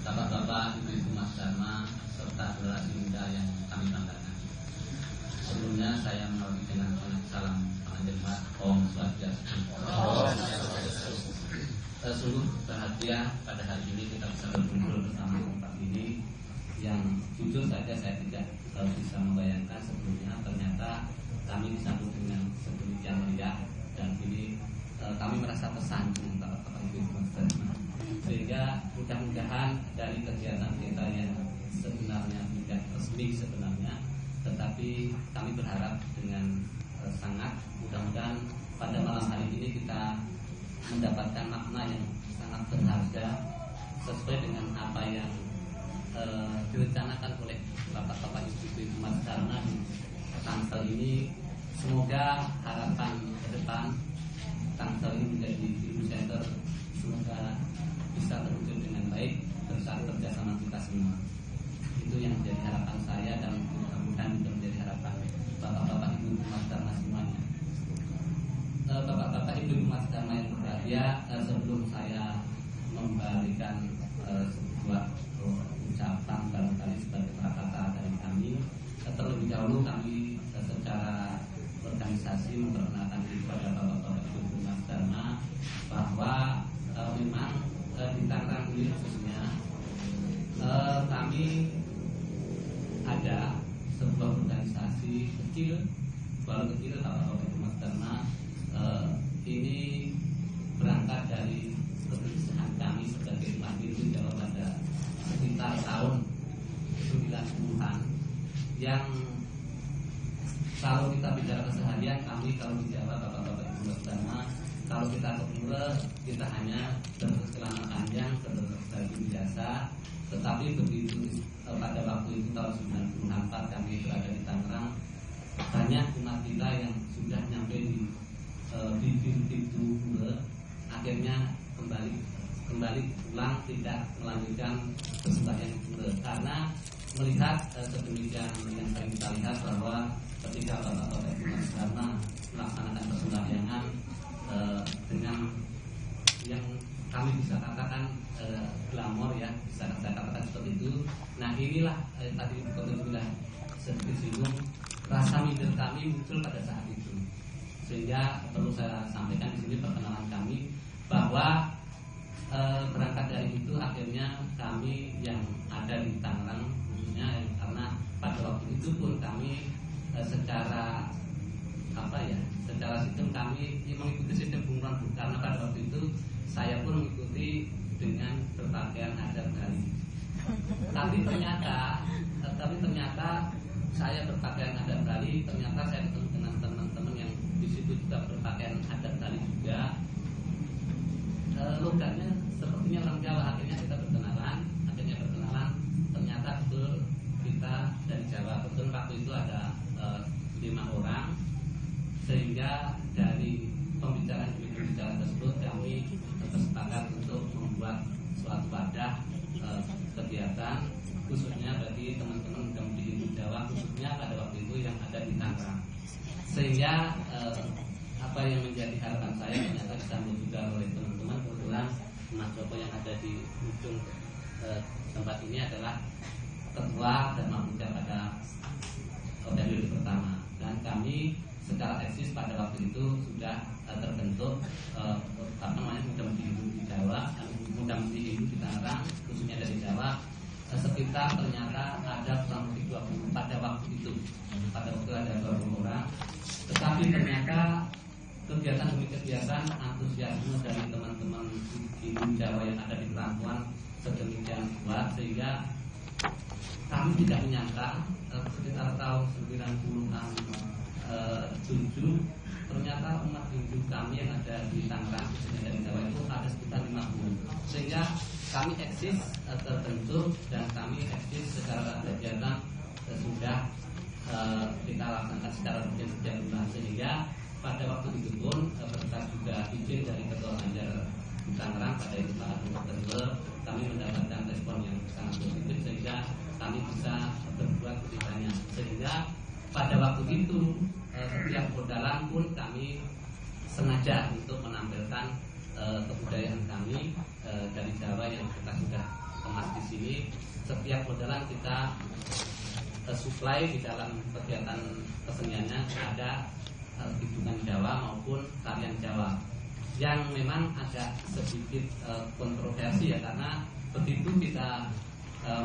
Bapak-bapak, ibu-ibu Mas Dharma, serta generasi muda yang kami banggakan. Sebelumnya saya mengawali dengan salam pengantin Mas Om Swastiastu. Sungguh bahagia pada hari ini kita bisa berkumpul bersama tempat ini yang jujur saja saya tidak bisa membayangkan sebelumnya ternyata kami disambut dengan sedemikian meriah dan ini kami merasa tersanjung Bapak-bapak ibu-ibu Mas Dharma. Sehingga mudah-mudahan dari kegiatan kita yang sebenarnya tidak resmi sebenarnya, tetapi kami berharap dengan sangat mudah-mudahan pada malam hari ini kita mendapatkan makna yang sangat berharga sesuai dengan apa yang direncanakan oleh Bapak-bapak ibu-ibu Mas Dharma di Tangsel ini. Semoga harapan ke depan Tangsel ini menjadi Ibu Center semoga bisa terwujud dengan baik berkat kerjasama kita semua. Itu yang menjadi harapan saya dan mudah-mudahan juga menjadi harapan Bapak-bapak Ibu Mas Dharma semuanya. Bapak-bapak Ibu Mas Dharma yang berbahagia, sebelum saya memberikan sebuah ucapan barangkali sebagai kata dari kami, terlebih dahulu kami secara organisasi memperkenalkan diri kepada Bapak-bapak Ibu Mas Dharma bahwa memang di Tangerang ini khususnya kami ada sebuah organisasi kecil, baru kecil Bapak-bapak Ibu Mas Dharma. Ini berangkat dari kegelisahan kami sebagai umat Hindu Jawa pada sekitar tahun 90-an yang kalau kita bicara keseharian kami kalau di Jawa Bapak-bapak Ibu Mas Dharma, kalau kita ke Pura kita hanya bercelana panjang, berbaju biasa. Tetapi begitu pada waktu itu tahun 94 kami berada di Tangerang, banyak umat kita yang sudah nyampe di pintu Pura akhirnya kembali pulang tidak melanjutkan persembahyaan Pura karena melihat sedemikian yang sering kita lihat bahwa ketika Bapak-bapak Ibu Mas Dharma melaksanakan persembahyangan dengan yang kami bisa katakan glamor ya, bisa saya katakan seperti itu. Nah inilah tadi sudah sedikit singgung rasa minder kami muncul pada saat itu, sehingga perlu saya sampaikan di sini perkenalan kami bahwa berangkat dari itu akhirnya kami yang ada di Tangerang khususnya karena pada waktu itu pun kami secara sistem kami mengikuti sistem bunguran karena pada waktu itu saya pun mengikuti dengan berpakaian adat Bali. Tapi ternyata saya berpakaian adat Bali, ternyata saya ketemu dengan teman-teman yang di situ juga berpakaian adat Bali juga. Logatnya sepertinya orang Jawa, akhirnya kita berkenalan. Ternyata betul kita dari Jawa, betul waktu itu ada 5 orang. Sehingga dari pembicaraan tersebut kami bersepakat untuk membuat suatu wadah kegiatan khususnya bagi teman-teman muda-mudi Hindu Jawa khususnya pada waktu itu yang ada di Tangerang. Sehingga apa yang menjadi harapan saya ternyata disambut juga oleh teman-teman. Kebetulan Mas Joko yang ada di ujung tempat ini adalah ketua dan Mamuda pada periode pertama, dan kami secara eksis pada waktu itu sudah terbentuk muda-mudi Hindu di Jawa, muda-mudi Hindu di Tangerang khususnya dari Jawa sekitar ternyata ada kurang lebih 20 pada waktu itu ada 20 orang. Tetapi ternyata kegiatan demi kegiatan antusiasme dari teman-teman Hindu Jawa yang ada di perantauan sedemikian kuat sehingga kami tidak menyangka sekitar tahun 90-an 7 ternyata umat Hindu kami yang ada di Tangerang khususnya dari Jawa itu ada sekitar 50, sehingga kami eksis terbentuk dan kami eksis secara kegiatan sudah kita laksanakan secara rutin setiap bulan, sehingga pada waktu itu pun berkat juga izin dari Ketua Banjar di Tangerang pada itu Pak Dr. kami mendapatkan respon yang sangat positif sehingga kami bisa berbuat lebih banyak, sehingga pada waktu itu setiap perdalan pun kami sengaja untuk menampilkan kebudayaan kami dari Jawa yang kita sudah kemas di sini setiap modelan kita supply di dalam kegiatan keseniannya ada hitungan Jawa maupun tarian Jawa, yang memang agak sedikit kontroversi ya, karena begitu kita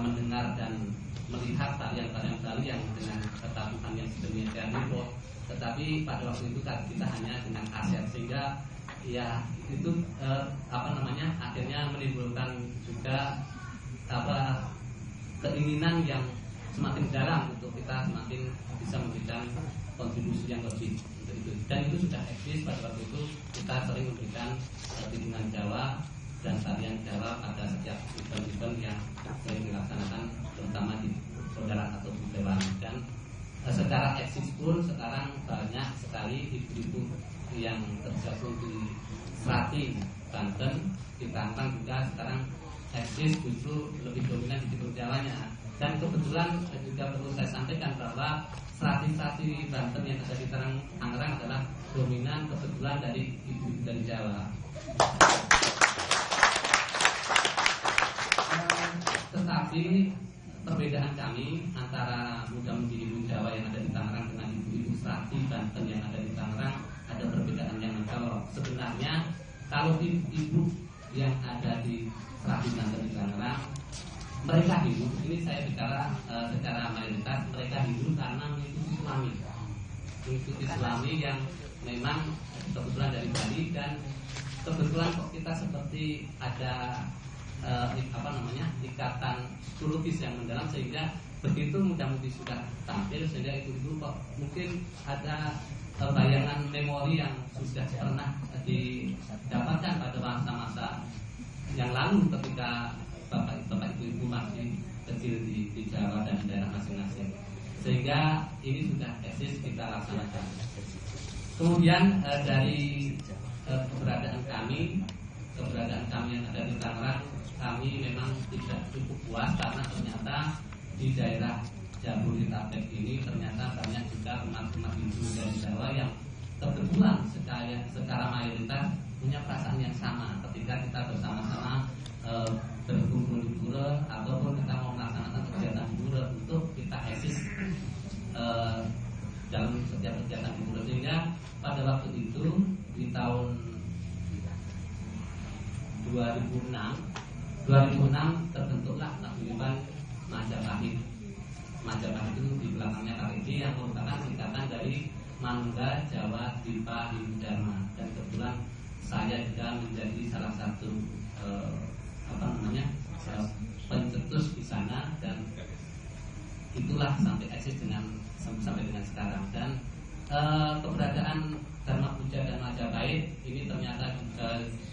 mendengar dan melihat tarian-tarian Bali yang dengan ketakutan yang sedemikian rupa, tetapi pada waktu itu kita hanya dengan aset, sehingga ya itu akhirnya menimbulkan juga keinginan yang semakin dalam untuk kita semakin bisa memberikan kontribusi yang lebih untuk itu. Dan itu sudah eksis pada waktu itu, kita sering memberikan hitungan Jawa dan tarian Jawa pada setiap event-event yang sering dilaksanakan, terutama di saudara atau Budewan. Dan secara eksis pun sekarang banyak sekali ibu-ibu yang tergabung di Srati Banten, di Tangerang juga sekarang eksis justru lebih dominan di timur Jawanya. Dan kebetulan juga perlu saya sampaikan bahwa Srati-Srati Banten yang ada di Tangerang adalah dominan kebetulan dari ibu-ibu dari Jawa. Tetapi perbedaan kami antara muda-mudi ibu Jawa yang ada di Tangerang dengan ibu-ibu Srati Banten yang ada di Tangerang ada perbedaan yang mencolok. Sebenarnya kalau ibu yang ada di Srati Banten di Tangerang, mereka hidup, ini saya bicara secara mayoritas, mereka hidup karena mengikuti Islami yang memang kebetulan dari Bali, dan kebetulan kok kita seperti ada ikatan psikologis yang mendalam, sehingga begitu mudah-mudi sudah tampil, sehingga itu kok mungkin ada bayangan memori yang sudah pernah didapatkan pada masa-masa yang lalu ketika bapak ibu masih kecil di Jawa dan di daerah masing-masing, sehingga ini sudah eksis kita laksanakan. Kemudian dari keberadaan kami yang ada di Tangerang, kami memang tidak cukup puas karena ternyata di daerah Jabodetabek ini ternyata banyak juga umat-umat Hindu dari Jawa yang kebetulan secara mayoritas punya perasaan yang sama ketika kita bersama-sama berkumpul di pura ataupun kita mau melaksanakan kegiatan di pura, untuk kita eksis dalam setiap kegiatan di pura. Sehingga pada waktu itu di tahun 2006 terbentuklah paguyuban Majapahit. Majapahit itu di belakangnya KPD yang merupakan singkatan dari Mangga Jawa Dipa Hindu Dharma, dan kebetulan saya juga menjadi salah satu pencetus di sana, dan itulah sampai eksis sampai dengan sekarang. Dan keberadaan Dharma Puja dan Majapahit ini ternyata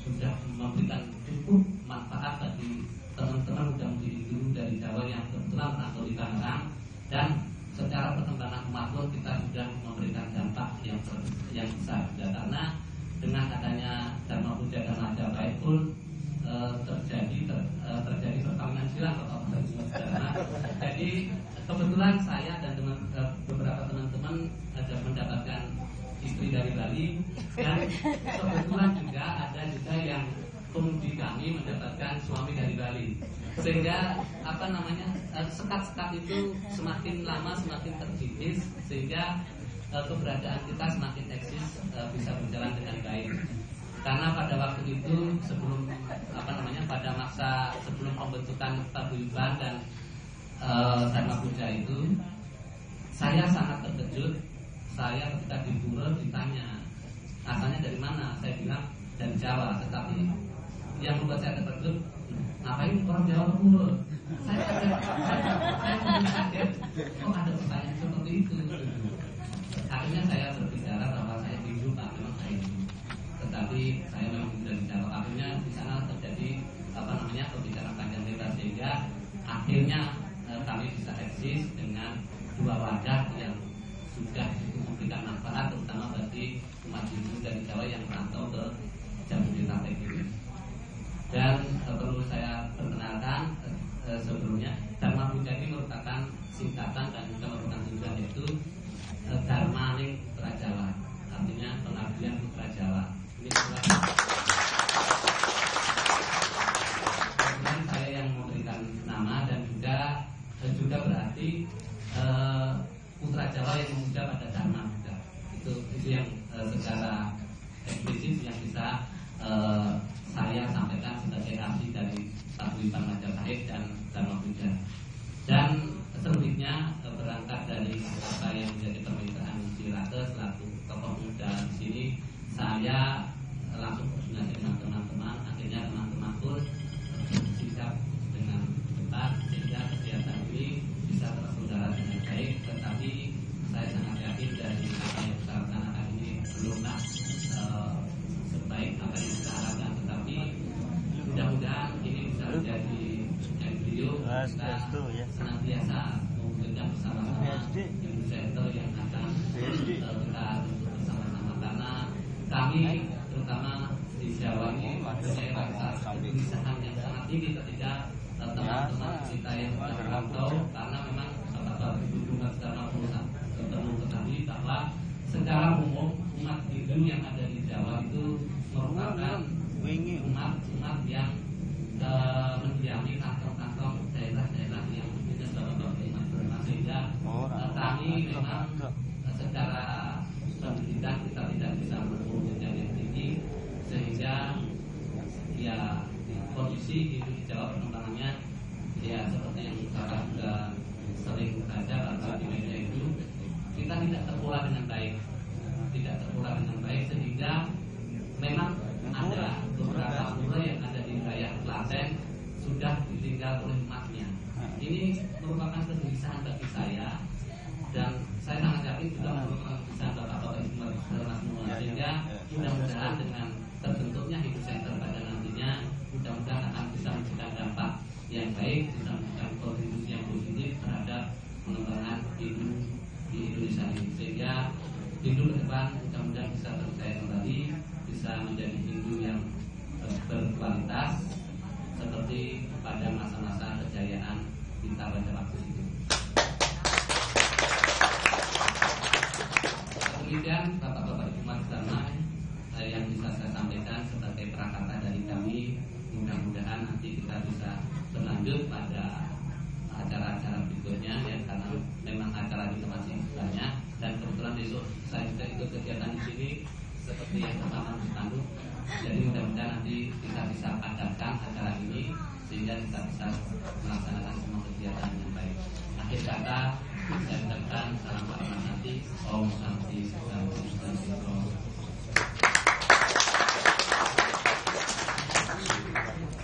sudah memberikan cukup manfaat bagi teman-teman muda-mudi Hindu dari Jawa yang kebetulan merantau di Tangerang, dan secara perkembangan umat pun kita sudah memberikan dampak yang besar juga, karena dengan adanya Dharma Puja dan Majapahit pun terjadi perkawinan silang atau saudara. Jadi kebetulan saya dan beberapa teman-teman ada mendapatkan istri dari Bali, dan kebetulan juga ada yang pemudi kami mendapatkan suami dari Bali, sehingga sekat-sekat itu semakin lama semakin terkikis, sehingga keberadaan kita semakin eksis, bisa berjalan dengan baik. Karena pada waktu itu pada masa sebelum pembentukan paguyuban dan Dharma Puja itu, saya sangat terkejut. Saya ketika di pura ditanya asalnya dari mana, saya bilang dari Jawa. Tetapi yang membuat saya terkejut, ngapain orang Jawa ke pura? Saya kaget, kok ada pertanyaan seperti itu. Akhirnya saya berbicara bahwa saya Hindu, Pak, memang saya Hindu, tetapi saya memang dari Jawa. Akhirnya di sana terjadi pembicaraan panjang lebar, sehingga akhirnya kami bisa eksis dengan dua wadah yang sudah memberikan manfaat terutama bagi umat Hindu dari Jawa yang merantau ke Jabodetabek ini. Dan perlu saya perkenalkan sebelumnya, Dharma Puja ini merupakan singkatan dan juga merupakan tujuan, yaitu Dharmaning Putra Jawa, artinya pengabdian Putra Jawa. Ini kebetulan saya yang memberikan nama, dan juga Jawa yang memuja pada Dharma Buddha. Itu yang secara eksplisit yang bisa saya sampaikan sebagai arti dari Paguyuban Majapahit dan Dharma Buddha. Dan selebihnya berangkat dari apa yang menjadi permintaan Sirate selaku tokoh muda di sini, saya langsung koordinasi dengan teman-teman. Akhirnya teman-teman pun sikap dengan cepat sehingga kegiatan ini bisa terselenggara dengan baik. Tetapi saya sangat yakin dari apa yang kita lakukan ini belumlah sebaik apa yang kita harapkan, tetapi mudah-mudahan ini bisa menjadi embrio kita senantiasa mewujudkan bersama-sama Hindu Center yang akan kita bentuk bersama-sama, karena kami terutama di Jawa ini mempunyai rasa kegelisahan yang sangat tinggi ketika teman-teman kita yang merantau, karena memang Bapak Ibu secara perlu ketahui bahwa secara umum umat Hindu yang ada di Jawa itu merupakan umat yang mendiami kantong-kantong daerah-daerah yang punya beberapa umat beragama, sehingga kami memang secara pendidikan kita tidak bisa mempunyai yang tinggi, sehingga ya kondisi Hindu di Jawa perkembangannya ya seperti yang Bapak juga sering baca atau di media itu, kita tidak terpola dengan baik, sehingga memang ada beberapa pura yang ada di wilayah Klaten sudah ditinggal oleh umatnya. Ini merupakan kegelisahan bagi saya, dan saya sangat yakin juga merupakan kegelisahan Bapak-Bapak Ibu semua. Sehingga mudah-mudahan dengan terbentuknya Hindu Center pada nantinya, mudah-mudahan akan bisa memberikan dampak yang baik, bisa memberikan kontribusi yang positif terhadap pengembangan Hindu di Indonesia ini, sehingga Hindu ke depan mudah-mudahan bisa terjaya kembali, bisa menjadi Hindu yang berkualitas seperti pada masa-masa kejayaan kita pada waktu itu. Demikian Bapak-Bapak Ibu Majapahit yang bisa saya sampaikan sebagai prakata dari kami. Mudah-mudahan nanti kita bisa berlanjut pada acara-acara berikutnya ya, karena memang acara kita masih banyak, dan kebetulan besok saya juga ikut kegiatan di sini seperti yang pertama dipandu. Jadi mudah-mudahan nanti kita bisa padatkan acara ini sehingga kita bisa melaksanakan semua kegiatan dengan baik. Akhir kata saya ucapkan salam hormat nanti. Om Santi Sadam.